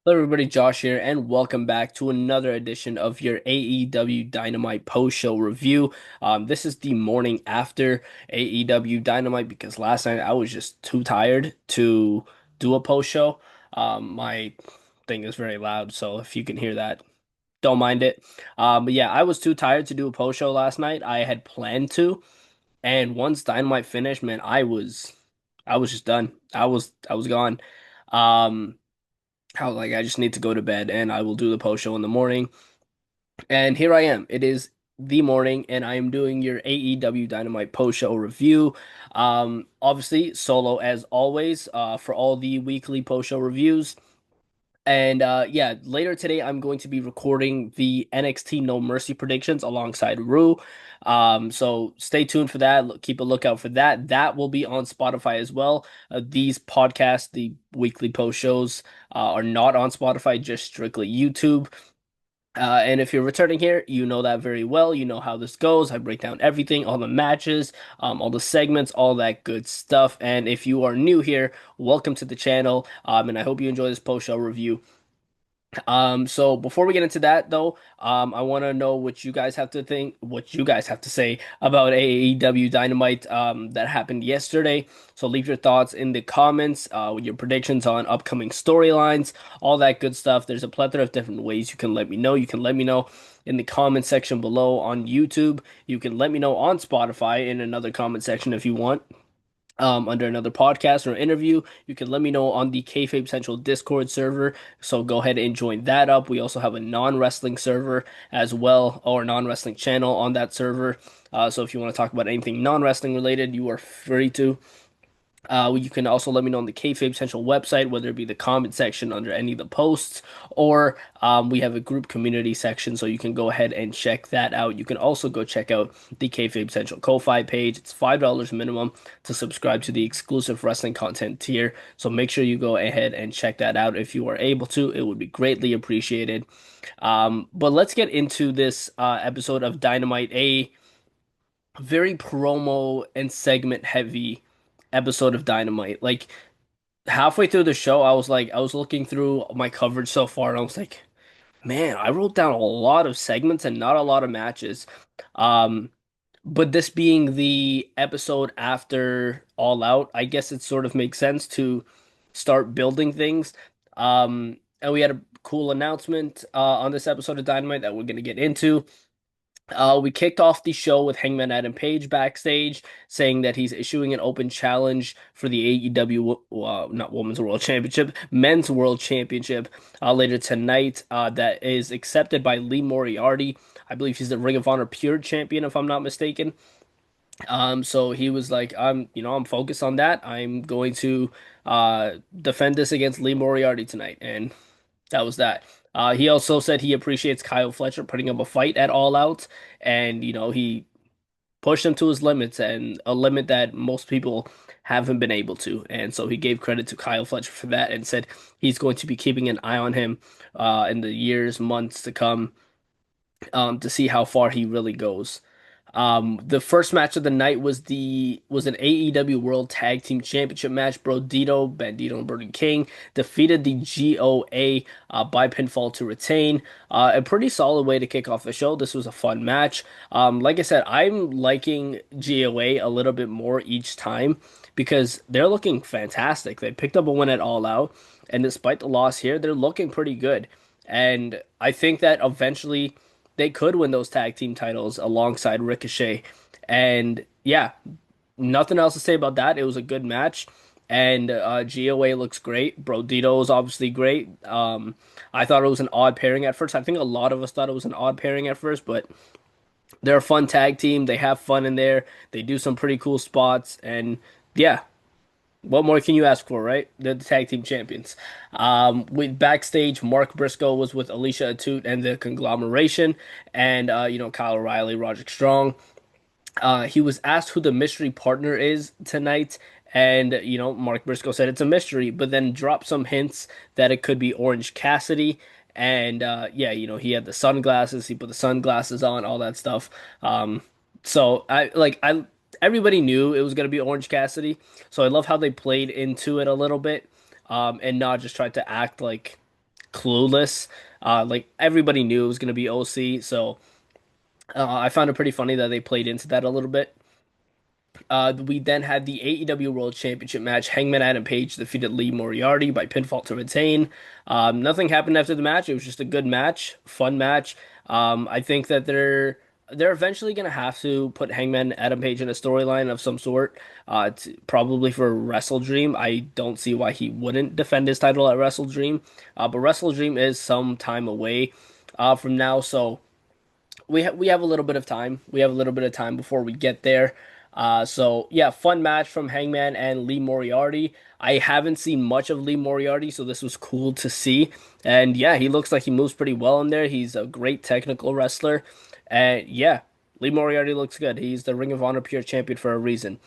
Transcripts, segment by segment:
Hello, everybody. Josh here, and welcome back to another edition of your AEW Dynamite post-show review. This is the morning after AEW Dynamite because last night I was just too tired to do a post-show. My thing is very loud, so if you can hear that, don't mind it. But yeah, I was too tired to do a post-show last night. I had planned to, and once Dynamite finished, man, I was just done. I was gone. Um. How like I just need to go to bed and I will do the post show in the morning. And here I am. It is the morning and I am doing your AEW Dynamite post show review. Obviously solo as always, for all the weekly post show reviews. And yeah, later today I'm going to be recording the NXT No Mercy predictions alongside Rue. So stay tuned for that. Keep a lookout for that. That will be on Spotify as well. These podcasts, the weekly post shows, are not on Spotify, just strictly YouTube. And if you're returning here, you know that very well. You know how this goes. I break down everything, all the matches, all the segments, all that good stuff. And if you are new here, welcome to the channel. And I hope you enjoy this post-show review. So before we get into that though, I want to know what you guys have to think, what you guys have to say about AEW Dynamite that happened yesterday. So leave your thoughts in the comments, with your predictions on upcoming storylines, all that good stuff. There's a plethora of different ways you can let me know. You can let me know in the comment section below on YouTube. You can let me know on Spotify in another comment section if you want, under another podcast or interview. You can let me know on the Kayfabe Central Discord server. So go ahead and join that up. We also have a non-wrestling server as well, or non-wrestling channel on that server. So if you want to talk about anything non-wrestling related, you are free to. You can also let me know on the Kayfabe Central website, whether it be the comment section under any of the posts, or we have a group community section, so you can go ahead and check that out. You can also go check out the Kayfabe Central Ko-Fi page. It's $5 minimum to subscribe to the exclusive wrestling content tier, so make sure you go ahead and check that out if you are able to. It would be greatly appreciated. But let's get into this episode of Dynamite, a very promo and segment heavy episode of Dynamite. Like halfway through the show, I was looking through my coverage so far, and I was like, man, I wrote down a lot of segments and not a lot of matches. Um, but this being the episode after All Out, I guess it sort of makes sense to start building things. And we had a cool announcement on this episode of Dynamite that we're gonna get into. We kicked off the show with Hangman Adam Page backstage saying that he's issuing an open challenge for the AEW, not Women's World Championship, Men's World Championship, later tonight. That is accepted by Lee Moriarty. I believe he's the Ring of Honor Pure Champion, if I'm not mistaken. So he was like, I'm focused on that. I'm going to defend this against Lee Moriarty tonight, and that was that. He also said he appreciates Kyle Fletcher putting up a fight at All Out, and he pushed him to his limits and a limit that most people haven't been able to. And so he gave credit to Kyle Fletcher for that and said he's going to be keeping an eye on him in the years, months to come, to see how far he really goes. The first match of the night was an AEW World Tag Team Championship match. Bandito, and Burger King defeated the GOA by pinfall to retain. A pretty solid way to kick off the show. This was a fun match. Like I said, I'm liking GOA a little bit more each time because they're looking fantastic. They picked up a win at All Out, and despite the loss here, they're looking pretty good. And I think that eventually they could win those tag team titles alongside Ricochet. And yeah, nothing else to say about that. It was a good match. And GOA looks great. Brodito is obviously great. I thought it was an odd pairing at first. I think a lot of us thought it was an odd pairing at first, but they're a fun tag team. They have fun in there. They do some pretty cool spots. And yeah, what more can you ask for, right? They're the tag team champions. With backstage, Mark Briscoe was with Alicia Atout and the Conglomeration, and Kyle O'Reilly, Roderick Strong. He was asked who the mystery partner is tonight, and Mark Briscoe said it's a mystery, but then dropped some hints that it could be Orange Cassidy. And yeah, he had the sunglasses. He put the sunglasses on, all that stuff. So I everybody knew it was gonna be Orange Cassidy. So I love how they played into it a little bit, and not just tried to act like clueless. Like everybody knew it was gonna be OC, so I found it pretty funny that they played into that a little bit. We then had the AEW World Championship match. Hangman Adam Page defeated Lee Moriarty by pinfall to retain. Nothing happened after the match. It was just a good match, fun match. I think that they're eventually gonna have to put Hangman Adam Page in a storyline of some sort. Probably for Wrestle Dream. I don't see why he wouldn't defend his title at Wrestle Dream. But Wrestle Dream is some time away from now, so we have a little bit of time. We have a little bit of time before we get there. So yeah, fun match from Hangman and Lee Moriarty. I haven't seen much of Lee Moriarty, so this was cool to see. And yeah, he looks like he moves pretty well in there. He's a great technical wrestler. And yeah, Lee Moriarty looks good. He's the Ring of Honor Pure Champion for a reason.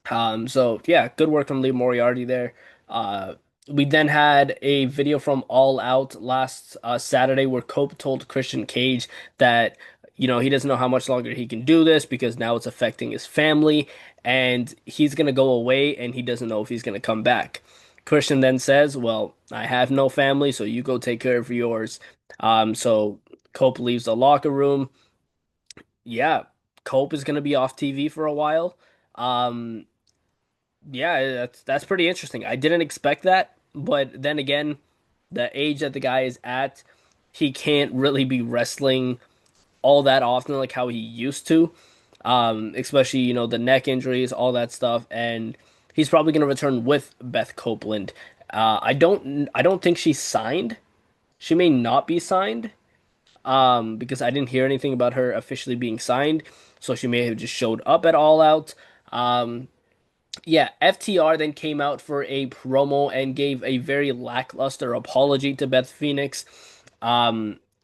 So yeah, good work from Lee Moriarty there. Uh, we then had a video from All Out last Saturday where Cope told Christian Cage that, he doesn't know how much longer he can do this because now it's affecting his family and he's gonna go away and he doesn't know if he's gonna come back. Christian then says, "Well, I have no family, so you go take care of yours." So Cope leaves the locker room. Yeah, Cope is gonna be off TV for a while. Um, yeah, that's pretty interesting. I didn't expect that, but then again, the age that the guy is at, he can't really be wrestling all that often like how he used to. Especially, the neck injuries, all that stuff, and he's probably going to return with Beth Copeland. I don't think she's signed. She may not be signed. Because I didn't hear anything about her officially being signed, so she may have just showed up at All Out. Yeah, FTR then came out for a promo and gave a very lackluster apology to Beth Phoenix.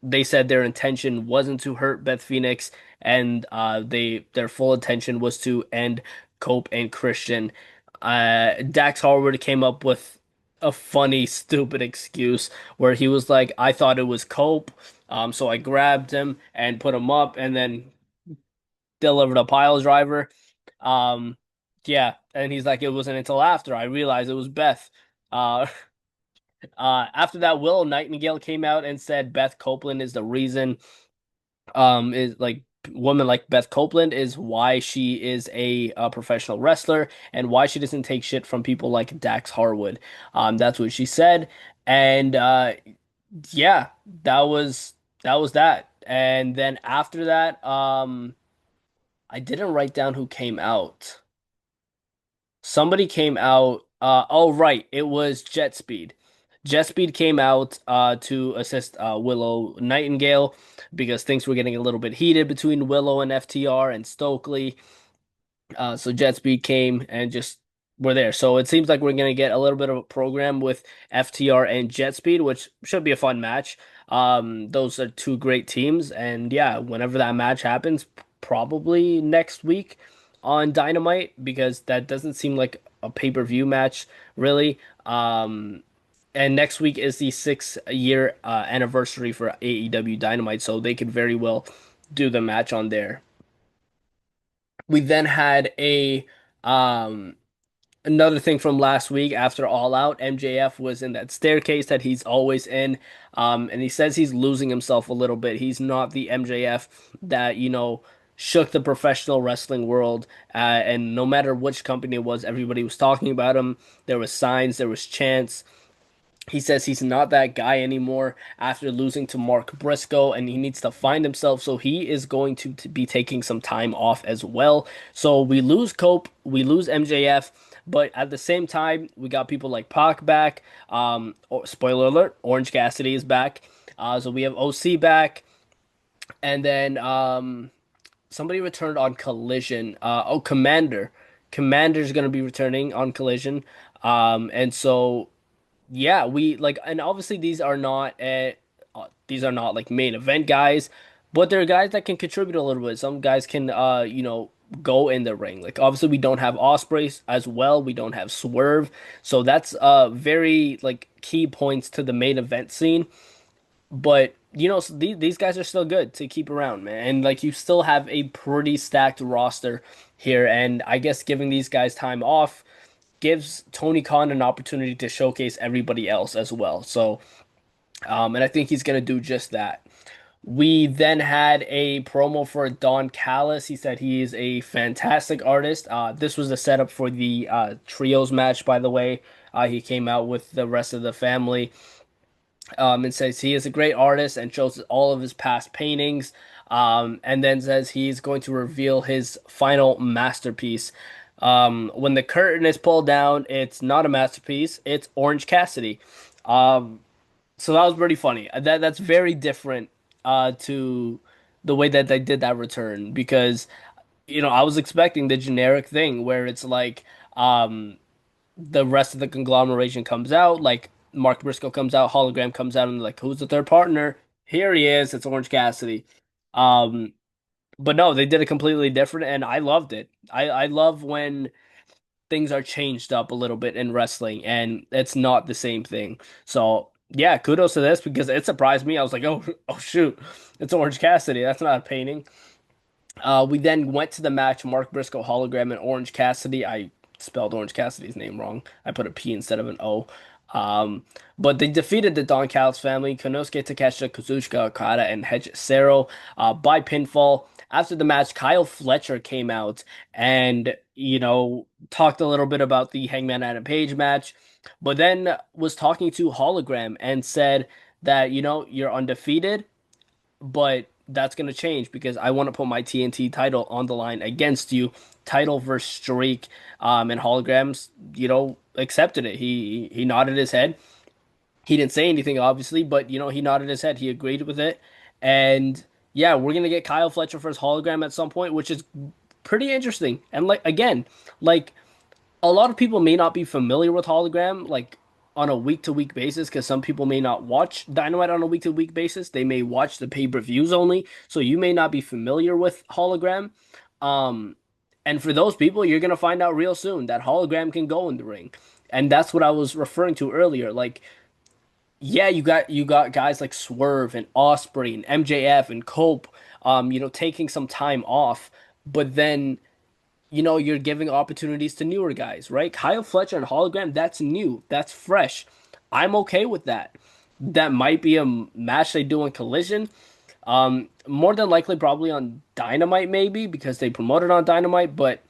They said their intention wasn't to hurt Beth Phoenix, and their full intention was to end Cope and Christian. Dax Harwood came up with a funny, stupid excuse where he was like, "I thought it was Cope, so I grabbed him and put him up, and then delivered a pile driver." Um, yeah, and he's like, it wasn't until after I realized it was Beth. Uh, after that, Willow Nightingale came out and said Beth Copeland is the reason. Is like woman like Beth Copeland is why she is a professional wrestler and why she doesn't take shit from people like Dax Harwood. That's what she said, and yeah, that was that. And then after that, I didn't write down who came out. Somebody came out. Oh, right. It was Jet Speed. Jet Speed came out to assist Willow Nightingale because things were getting a little bit heated between Willow and FTR and Stokely. So Jet Speed came and just were there. So it seems like we're gonna get a little bit of a program with FTR and Jet Speed, which should be a fun match. Those are two great teams, and yeah, whenever that match happens, probably next week on Dynamite, because that doesn't seem like a pay-per-view match, really. And next week is the 6 year anniversary for AEW Dynamite, so they could very well do the match on there. We then had a um another thing from last week after All Out. MJF was in that staircase that he's always in. And he says he's losing himself a little bit. He's not the MJF that, shook the professional wrestling world. And no matter which company it was, everybody was talking about him. There was signs, there was chants. He says he's not that guy anymore after losing to Mark Briscoe, and he needs to find himself. So he is going to be taking some time off as well. So we lose Cope, we lose MJF, but at the same time, we got people like Pac back. Spoiler alert: Orange Cassidy is back. So we have OC back, and then somebody returned on Collision. Commander. Commander's gonna be returning on Collision. And so yeah, we like, and obviously these are not like main event guys, but they're guys that can contribute a little bit. Some guys can, go in the ring. Like obviously we don't have Osprey as well. We don't have Swerve, so that's very like key points to the main event scene. But so these guys are still good to keep around, man. And like you still have a pretty stacked roster here, and I guess giving these guys time off gives Tony Khan an opportunity to showcase everybody else as well. So And I think he's gonna do just that. We then had a promo for Don Callis. He said he is a fantastic artist. This was the setup for the trios match, by the way. He came out with the rest of the family, and says he is a great artist and shows all of his past paintings. And then says he's going to reveal his final masterpiece. When the curtain is pulled down, it's not a masterpiece, it's Orange Cassidy. Um, so that was pretty funny. That's very different to the way that they did that return because I was expecting the generic thing where it's like the rest of the conglomeration comes out, like Mark Briscoe comes out, Hologram comes out, and like, who's the third partner? Here he is. It's Orange Cassidy. Um, but no, they did it completely different, and I loved it. I love when things are changed up a little bit in wrestling, and it's not the same thing. So yeah, kudos to this because it surprised me. I was like, oh shoot, it's Orange Cassidy. That's not a painting. We then went to the match, Mark Briscoe hologram and Orange Cassidy. I spelled Orange Cassidy's name wrong. I put a P instead of an O. Um, but they defeated the Don Callis family, Konosuke Takeshita, Kazuchika Okada, and Hedge Cero by pinfall. After the match, Kyle Fletcher came out and, talked a little bit about the Hangman Adam Page match, but then was talking to Hologram and said that, you're undefeated, but that's going to change because I want to put my TNT title on the line against you, title versus streak. And Holograms, accepted it. He nodded his head. He didn't say anything, obviously, but he nodded his head. He agreed with it, and yeah, we're gonna get Kyle Fletcher for his hologram at some point, which is pretty interesting. And like again, like a lot of people may not be familiar with hologram like on a week to week basis because some people may not watch Dynamite on a week to week basis. They may watch the pay-per-views only, so you may not be familiar with hologram. Um, and for those people, you're gonna find out real soon that hologram can go in the ring, and that's what I was referring to earlier. Like, yeah, you got guys like Swerve and Osprey and MJF and Cope, taking some time off, but then you're giving opportunities to newer guys, right? Kyle Fletcher and Hologram, that's new, that's fresh. I'm okay with that. That might be a match they do in Collision. More than likely, probably on Dynamite, maybe because they promoted on Dynamite, but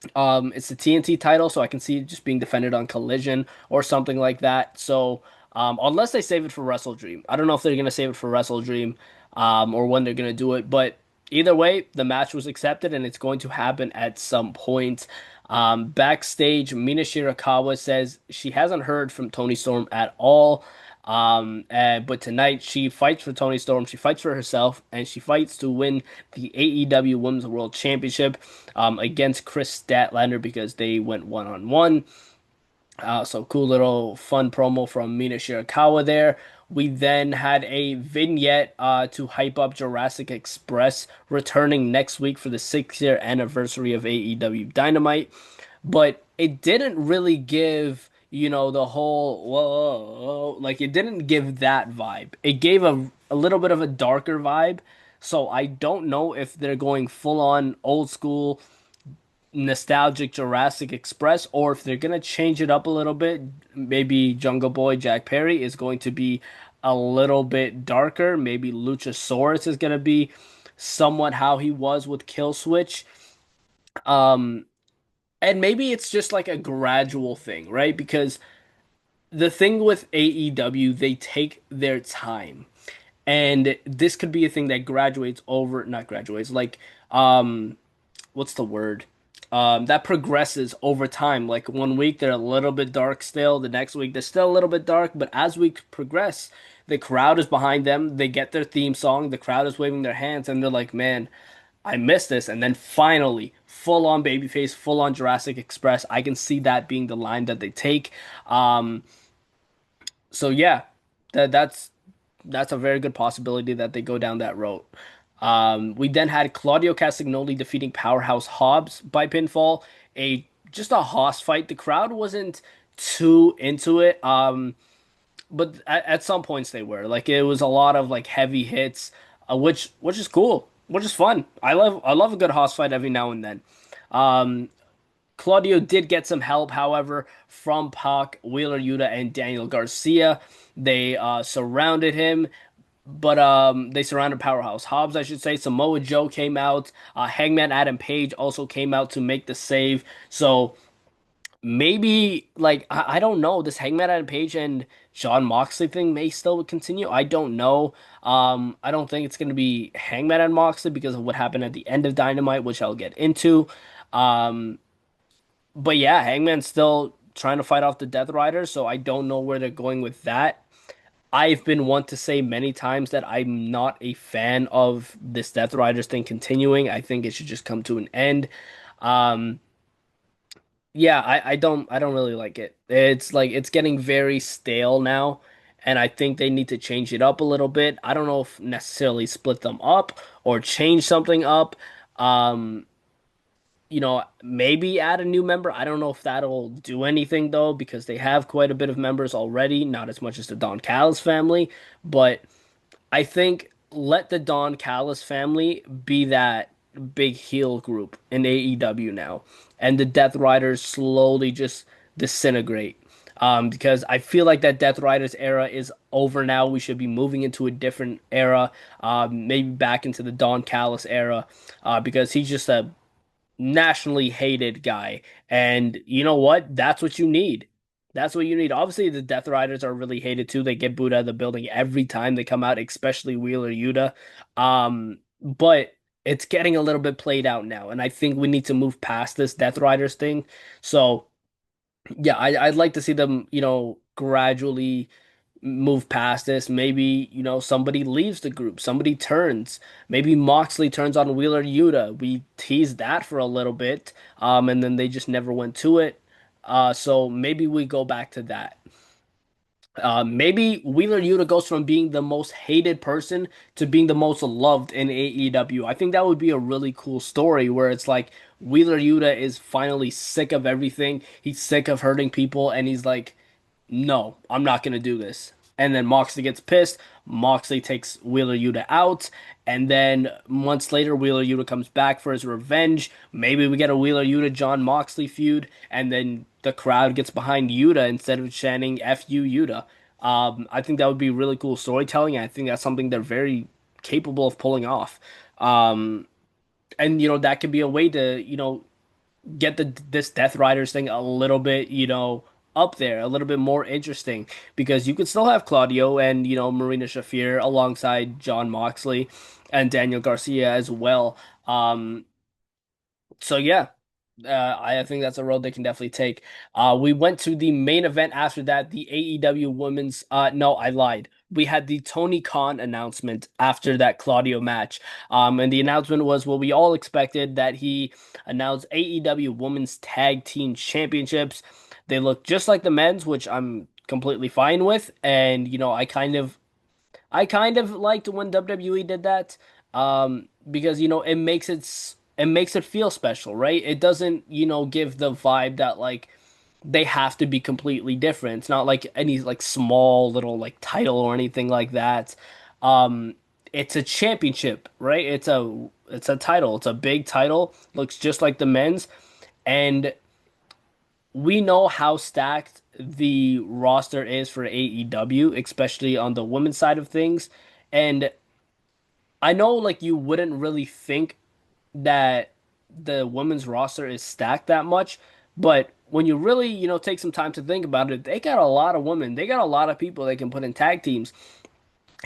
it's the TNT title, so I can see it just being defended on Collision or something like that. So, unless they save it for Wrestle Dream, I don't know if they're gonna save it for Wrestle Dream, or when they're gonna do it. But either way, the match was accepted, and it's going to happen at some point. Backstage, Mina Shirakawa says she hasn't heard from Tony Storm at all. But tonight she fights for Tony Storm, she fights for herself, and she fights to win the AEW Women's World Championship against Chris Statlander because they went one on one. So cool little fun promo from Mina Shirakawa there. We then had a vignette to hype up Jurassic Express returning next week for the 6 year anniversary of AEW Dynamite, but it didn't really give, the whole whoa, like it didn't give that vibe. It gave a little bit of a darker vibe. So I don't know if they're going full on old school nostalgic Jurassic Express or if they're gonna change it up a little bit. Maybe Jungle Boy Jack Perry is going to be a little bit darker. Maybe Luchasaurus is gonna be somewhat how he was with Kill Switch. Um, and maybe it's just like a gradual thing, right? Because the thing with AEW, they take their time. And this could be a thing that graduates over, not graduates, like what's the word? That progresses over time. Like one week they're a little bit dark still, the next week they're still a little bit dark, but as we progress, the crowd is behind them. They get their theme song, the crowd is waving their hands, and they're like, "Man, I missed this." And then finally, full on babyface, full on Jurassic Express. I can see that being the line that they take. Um, so yeah, that's a very good possibility that they go down that road. We then had Claudio Castagnoli defeating Powerhouse Hobbs by pinfall. Just a hoss fight. The crowd wasn't too into it. But at some points they were. Like it was a lot of like heavy hits, which is cool, which is fun. I love a good hoss fight every now and then. Um, Claudio did get some help, however, from Pac, Wheeler Yuta, and Daniel Garcia. They surrounded him, but they surrounded Powerhouse Hobbs, I should say. Samoa Joe came out. Hangman Adam Page also came out to make the save. So maybe, like, I don't know. This Hangman Adam Page and John Moxley thing may still continue. I don't know. I don't think it's gonna be Hangman and Moxley because of what happened at the end of Dynamite, which I'll get into. Um, but yeah, Hangman's still trying to fight off the Death Riders, so I don't know where they're going with that. I've been one to say many times that I'm not a fan of this Death Riders thing continuing. I think it should just come to an end. Um, yeah, I don't really like it. It's like it's getting very stale now, and I think they need to change it up a little bit. I don't know if necessarily split them up or change something up. Um, maybe add a new member. I don't know if that'll do anything though, because they have quite a bit of members already, not as much as the Don Callis family, but I think let the Don Callis family be that big heel group in AEW now, and the Death Riders slowly just disintegrate. Because I feel like that Death Riders era is over now. We should be moving into a different era, maybe back into the Don Callis era, because he's just a nationally hated guy. And you know what? That's what you need. That's what you need. Obviously, the Death Riders are really hated too. They get booed out of the building every time they come out, especially Wheeler Yuta. But it's getting a little bit played out now, and I think we need to move past this Death Riders thing. So yeah, I'd like to see them, gradually move past this. Maybe, somebody leaves the group, somebody turns. Maybe Moxley turns on Wheeler Yuta. We teased that for a little bit, and then they just never went to it. So maybe we go back to that. Maybe Wheeler Yuta goes from being the most hated person to being the most loved in AEW. I think that would be a really cool story where it's like Wheeler Yuta is finally sick of everything. He's sick of hurting people, and he's like, no, I'm not gonna do this. And then Moxley gets pissed. Moxley takes Wheeler Yuta out, and then months later, Wheeler Yuta comes back for his revenge. Maybe we get a Wheeler Yuta John Moxley feud, and then the crowd gets behind Yuta instead of chanting "F you Yuta." I think that would be really cool storytelling. I think that's something they're very capable of pulling off. Um, and that could be a way to get this Death Riders thing a little bit, up there, a little bit more interesting because you could still have Claudio and, Marina Shafir alongside John Moxley and Daniel Garcia as well. So yeah, I think that's a road they can definitely take. We went to the main event after that, the AEW Women's. No, I lied. We had the Tony Khan announcement after that Claudio match. And the announcement was what we all expected that he announced AEW Women's Tag Team Championships. They look just like the men's, which I'm completely fine with. And I kind of liked when WWE did that, because it makes it feel special, right? It doesn't give the vibe that like they have to be completely different. It's not like any like small little like title or anything like that. Um, it's a championship, right? It's a title. It's a big title. Looks just like the men's, and we know how stacked the roster is for AEW, especially on the women's side of things. And I know like you wouldn't really think that the women's roster is stacked that much, but when you really, take some time to think about it, they got a lot of women. They got a lot of people they can put in tag teams.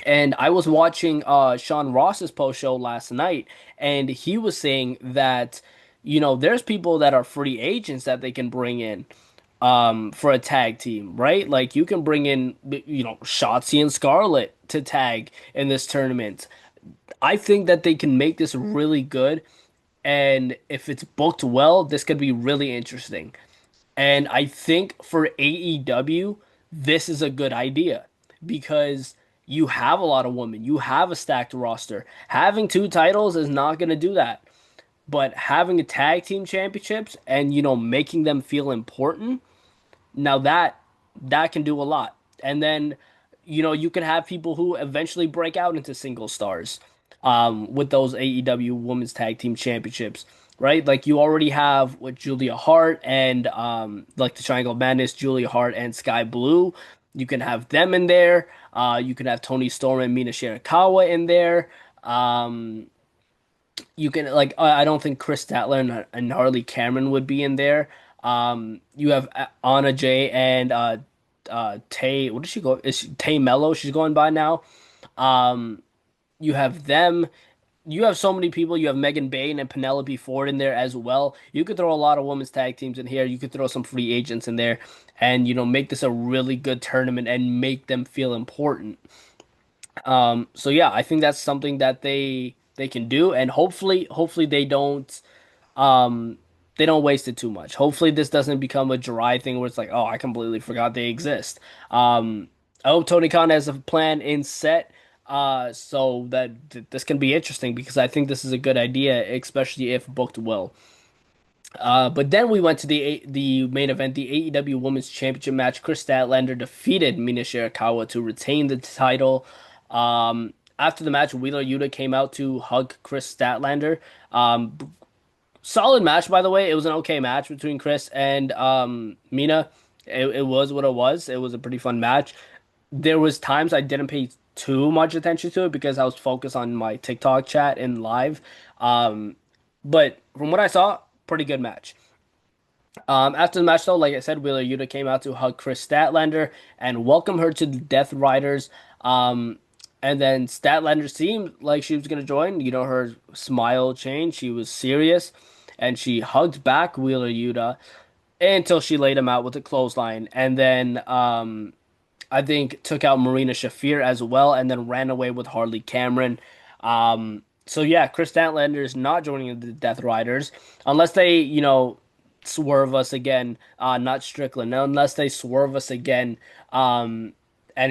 And I was watching Sean Ross's post show last night, and he was saying that, there's people that are free agents that they can bring in for a tag team, right? Like you can bring in, Shotzi and Scarlett to tag in this tournament. I think that they can make this really good, and if it's booked well, this could be really interesting. And I think for AEW, this is a good idea because you have a lot of women, you have a stacked roster. Having two titles is not going to do that, but having a tag team championships and making them feel important, now that can do a lot. And then, you can have people who eventually break out into single stars with those AEW Women's Tag Team Championships. right? Like you already have with Julia Hart and like the Triangle of Madness, Julia Hart and Sky Blue. You can have them in there. You can have Tony Storm and Mina Shirakawa in there. Um, you can like I don't think Chris Statler and Harley Cameron would be in there. You have Anna Jay and Tay. What does she go? Is she, Tay Mello? She's going by now. Um, you have them. You have so many people. You have Megan Bayne and Penelope Ford in there as well. You could throw a lot of women's tag teams in here. You could throw some free agents in there, and make this a really good tournament and make them feel important. So yeah, I think that's something that they can do, and hopefully um they don't waste it too much. Hopefully this doesn't become a dry thing where it's like, oh, I completely forgot they exist. I hope Tony Khan has a plan in set, so that this can be interesting because I think this is a good idea, especially if booked well. But then we went to the main event, the AEW Women's Championship match. Chris Statlander defeated Mina Shirakawa to retain the title. After the match, Wheeler Yuta came out to hug Chris Statlander. Solid match, by the way. It was an okay match between Chris and Mina. It was what it was. It was a pretty fun match. There was times I didn't pay too much attention to it because I was focused on my TikTok chat and live. Um, but from what I saw, pretty good match. After the match, though, like I said, Wheeler Yuta came out to hug Chris Statlander and welcome her to the Death Riders. And then Statlander seemed like she was going to join. Her smile changed. She was serious. And she hugged back Wheeler Yuta until she laid him out with a clothesline. And then I think took out Marina Shafir as well, and then ran away with Harley Cameron. So yeah, Chris Statlander is not joining the Death Riders unless they, swerve us again. Not Strickland, unless they swerve us again. And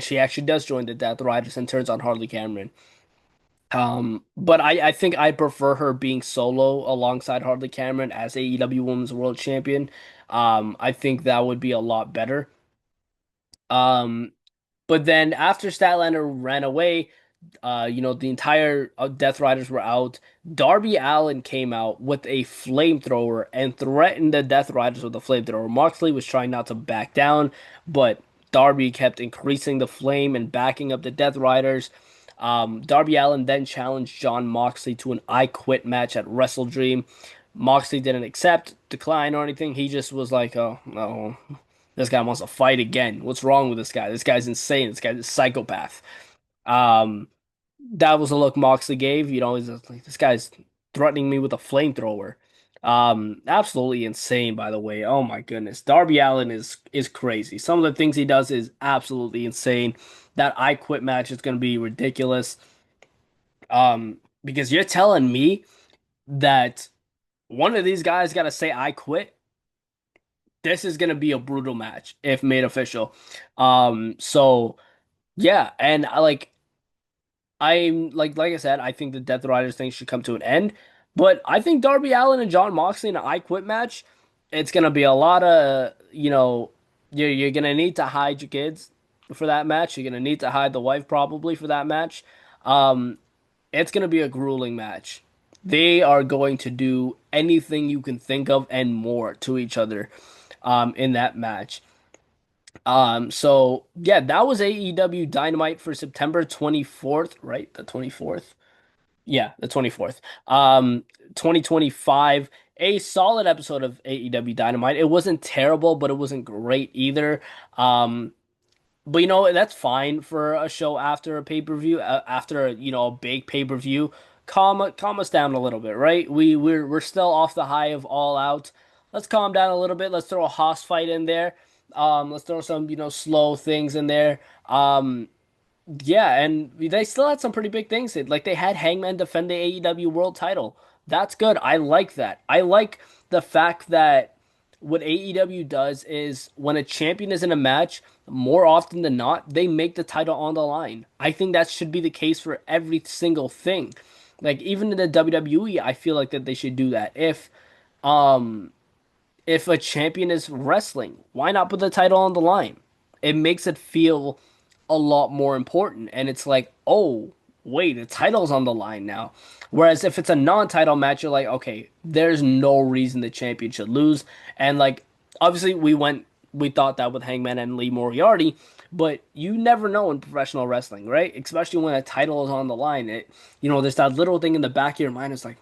she actually does join the Death Riders and turns on Harley Cameron. But I think I prefer her being solo alongside Harley Cameron as AEW Women's World Champion. I think that would be a lot better. Um, but then after Statlander ran away, the entire Death Riders were out. Darby Allin came out with a flamethrower and threatened the Death Riders with a flamethrower. Moxley was trying not to back down, but Darby kept increasing the flame and backing up the Death Riders. Darby Allin then challenged John Moxley to an I Quit match at Wrestle Dream. Moxley didn't accept, decline, or anything. He just was like, oh, no, this guy wants to fight again. What's wrong with this guy? This guy's insane. This guy's a psychopath. Um, that was a look Moxley gave. He's just like, this guy's threatening me with a flamethrower. Absolutely insane, by the way. Oh my goodness. Darby Allin is crazy. Some of the things he does is absolutely insane. That I Quit match is gonna be ridiculous. Because you're telling me that one of these guys gotta say I quit. This is gonna be a brutal match if made official. So yeah, and like I said, I think the Death Riders thing should come to an end. But I think Darby Allin and John Moxley in an I Quit match, it's gonna be a lot of, you're gonna need to hide your kids for that match. You're gonna need to hide the wife probably for that match. Um, it's gonna be a grueling match. They are going to do anything you can think of and more to each other in that match. So yeah, that was AEW Dynamite for September 24th, right? The 24th. Yeah, the 24th. 2025. A solid episode of AEW Dynamite. It wasn't terrible, but it wasn't great either. But that's fine for a show after a pay-per-view, after a big pay-per-view. Calm us down a little bit, right? We're still off the high of All Out. Let's calm down a little bit. Let's throw a Hoss fight in there. Let's throw some slow things in there. Yeah, and they still had some pretty big things. Like they had Hangman defend the AEW World Title. That's good. I like that. I like the fact that what AEW does is when a champion is in a match, more often than not, they make the title on the line. I think that should be the case for every single thing. Like even in the WWE, I feel like that they should do that. Um if a champion is wrestling, why not put the title on the line? It makes it feel a lot more important. And it's like, oh, wait, the title's on the line now. Whereas if it's a non-title match, you're like, okay, there's no reason the champion should lose. And like, obviously, we thought that with Hangman and Lee Moriarty, but you never know in professional wrestling, right? Especially when a title is on the line. There's that little thing in the back of your mind. It's like,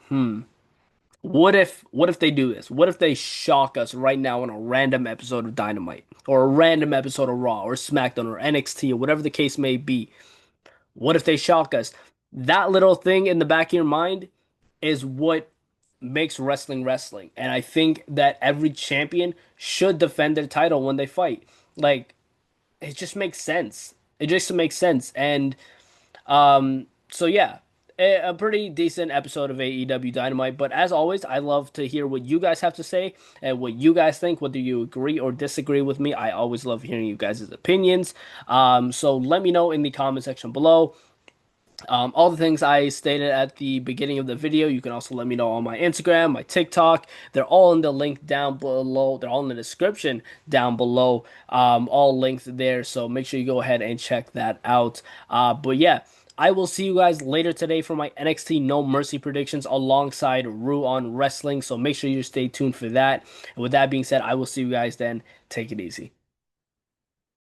what if they do this? What if they shock us right now in a random episode of Dynamite or a random episode of Raw or SmackDown or NXT or whatever the case may be? What if they shock us? That little thing in the back of your mind is what makes wrestling wrestling. And I think that every champion should defend their title when they fight. Like, it just makes sense. It just makes sense. And so yeah, a pretty decent episode of AEW Dynamite. But as always, I love to hear what you guys have to say and what you guys think, whether you agree or disagree with me. I always love hearing you guys' opinions. So let me know in the comment section below. All the things I stated at the beginning of the video, you can also let me know on my Instagram, my TikTok. They're all in the link down below. They're all in the description down below. All linked there. So make sure you go ahead and check that out. But yeah, I will see you guys later today for my NXT No Mercy predictions alongside Rue on Wrestling. So make sure you stay tuned for that. And with that being said, I will see you guys then. Take it easy.